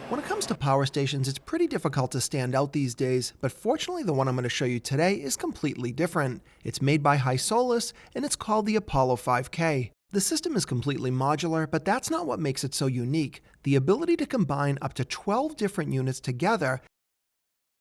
When it comes to power stations, it's pretty difficult to stand out these days, but fortunately the one I'm going to show you today is completely different. It's made by Hysolis, and it's called the Apollo 5K. The system is completely modular, but that's not what makes it so unique. The ability to combine up to 12 different units together,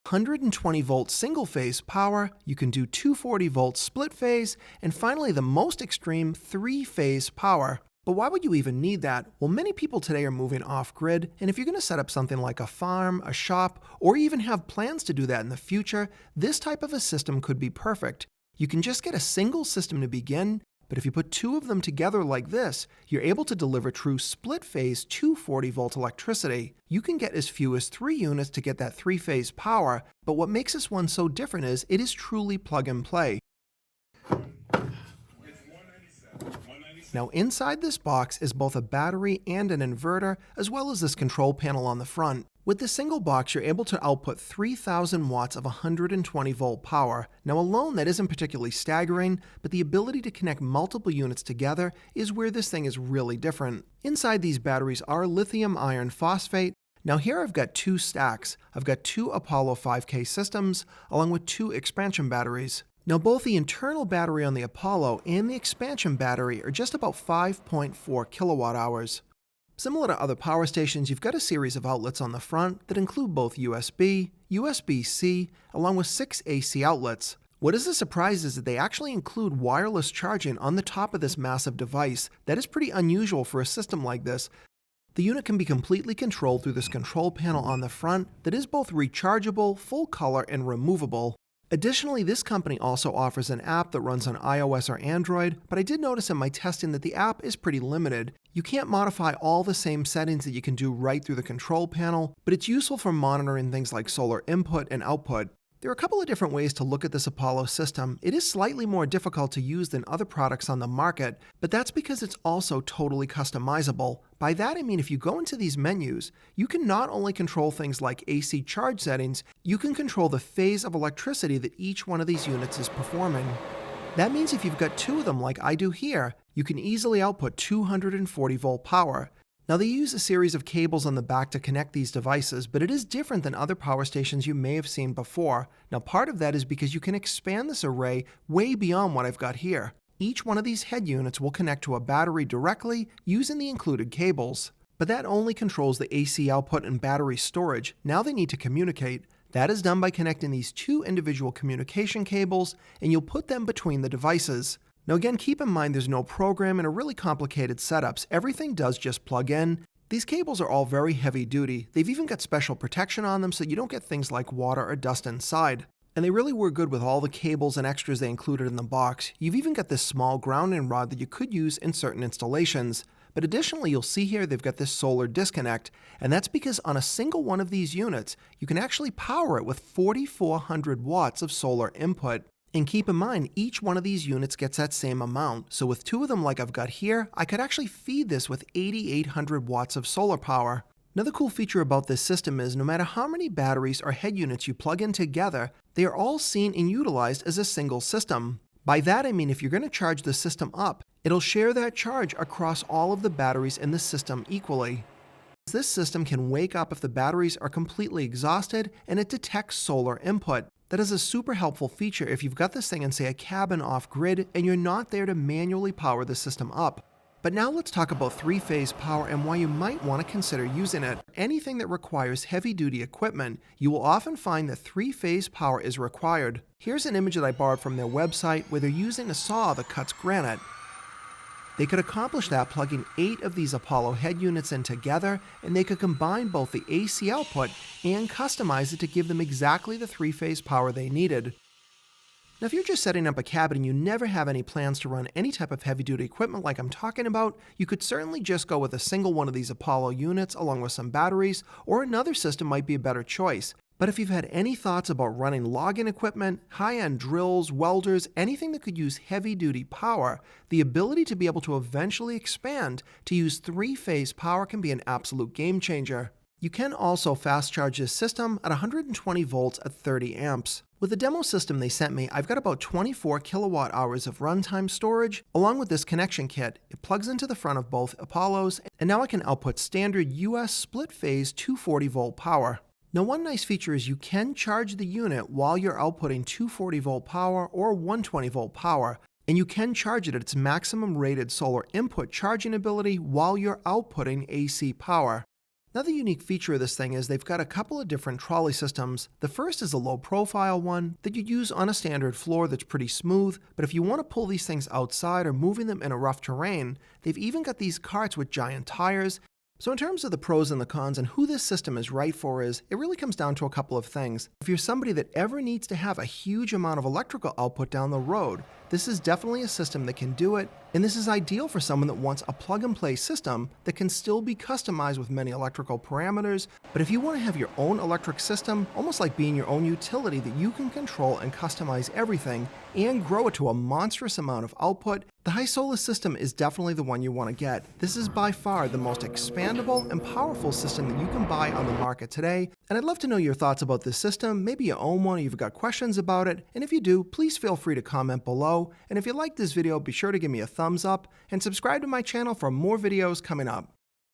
120 volt single phase power, you can do 240 volt split phase, and finally the most extreme 3-phase power. But why would you even need that? Well, many people today are moving off-grid, and if you're going to set up something like a farm, a shop, or even have plans to do that in the future, this type of a system could be perfect. You can just get a single system to begin, but if you put two of them together like this, you're able to deliver true split-phase 240 volt electricity. You can get as few as 3 units to get that 3-phase power, but what makes this one so different is it is truly plug and play. Now inside this box is both a battery and an inverter, as well as this control panel on the front. With this single box, you're able to output 3,000 watts of 120 volt power. Now alone, that isn't particularly staggering, but the ability to connect multiple units together is where this thing is really different. Inside these batteries are lithium iron phosphate. Now here I've got 2 stacks. I've got 2 Apollo 5K systems, along with 2 expansion batteries. Now both the internal battery on the Apollo and the expansion battery are just about 5.4 kilowatt hours. Similar to other power stations, you've got a series of outlets on the front that include both USB, USB-C, along with 6 AC outlets. What is a surprise is that they actually include wireless charging on the top of this massive device. That is pretty unusual for a system like this. The unit can be completely controlled through this control panel on the front that is both rechargeable, full color, and removable. Additionally, this company also offers an app that runs on iOS or Android, but I did notice in my testing that the app is pretty limited. You can't modify all the same settings that you can do right through the control panel, but it's useful for monitoring things like solar input and output. There are a couple of different ways to look at this Apollo system. It is slightly more difficult to use than other products on the market, but that's because it's also totally customizable. By that I mean if you go into these menus, you can not only control things like AC charge settings, you can control the phase of electricity that each one of these units is performing. That means if you've got 2 of them like I do here, you can easily output 240 volt power. Now they use a series of cables on the back to connect these devices, but it is different than other power stations you may have seen before. Now part of that is because you can expand this array way beyond what I've got here. Each one of these head units will connect to a battery directly using the included cables. But that only controls the AC output and battery storage. Now they need to communicate. That is done by connecting these 2 individual communication cables, and you'll put them between the devices. Now again, keep in mind there's no program and a really complicated setups. Everything does just plug in. These cables are all very heavy duty. They've even got special protection on them so you don't get things like water or dust inside. And they really were good with all the cables and extras they included in the box. You've even got this small grounding rod that you could use in certain installations. But additionally, you'll see here they've got this solar disconnect, and that's because on a single one of these units, you can actually power it with 4,400 watts of solar input. And keep in mind, each one of these units gets that same amount. So with 2 of them like I've got here, I could actually feed this with 8,800 watts of solar power. Another cool feature about this system is no matter how many batteries or head units you plug in together, they are all seen and utilized as a single system. By that I mean if you're going to charge the system up, it'll share that charge across all of the batteries in the system equally. This system can wake up if the batteries are completely exhausted, and it detects solar input. That is a super helpful feature if you've got this thing in, say, a cabin off-grid and you're not there to manually power the system up. But now let's talk about 3-phase power and why you might want to consider using it. Anything that requires heavy-duty equipment, you will often find that 3-phase power is required. Here's an image that I borrowed from their website where they're using a saw that cuts granite. They could accomplish that plugging 8 of these Apollo head units in together, and they could combine both the AC output and customize it to give them exactly the 3-phase power they needed. Now if you're just setting up a cabin and you never have any plans to run any type of heavy-duty equipment like I'm talking about, you could certainly just go with a single one of these Apollo units along with some batteries, or another system might be a better choice. But if you've had any thoughts about running logging equipment, high-end drills, welders, anything that could use heavy-duty power, the ability to be able to eventually expand to use 3-phase power can be an absolute game changer. You can also fast charge this system at 120 volts at 30 amps. With the demo system they sent me, I've got about 24 kilowatt hours of runtime storage, along with this connection kit. It plugs into the front of both Apollos, and now I can output standard US split-phase 240 volt power. Now, one nice feature is you can charge the unit while you're outputting 240 volt power or 120 volt power, and you can charge it at its maximum rated solar input charging ability while you're outputting AC power. Another unique feature of this thing is they've got a couple of different trolley systems. The first is a low profile one that you'd use on a standard floor that's pretty smooth, but if you want to pull these things outside or moving them in a rough terrain, they've even got these carts with giant tires. So in terms of the pros and the cons and who this system is right for it really comes down to a couple of things. If you're somebody that ever needs to have a huge amount of electrical output down the road, this is definitely a system that can do it, and this is ideal for someone that wants a plug-and-play system that can still be customized with many electrical parameters. But if you want to have your own electric system, almost like being your own utility that you can control and customize everything and grow it to a monstrous amount of output, the Hysolis system is definitely the one you want to get. This is by far the most expandable and powerful system that you can buy on the market today, and I'd love to know your thoughts about this system. Maybe you own one or you've got questions about it, and if you do, please feel free to comment below. And if you liked this video, be sure to give me a thumbs up and subscribe to my channel for more videos coming up.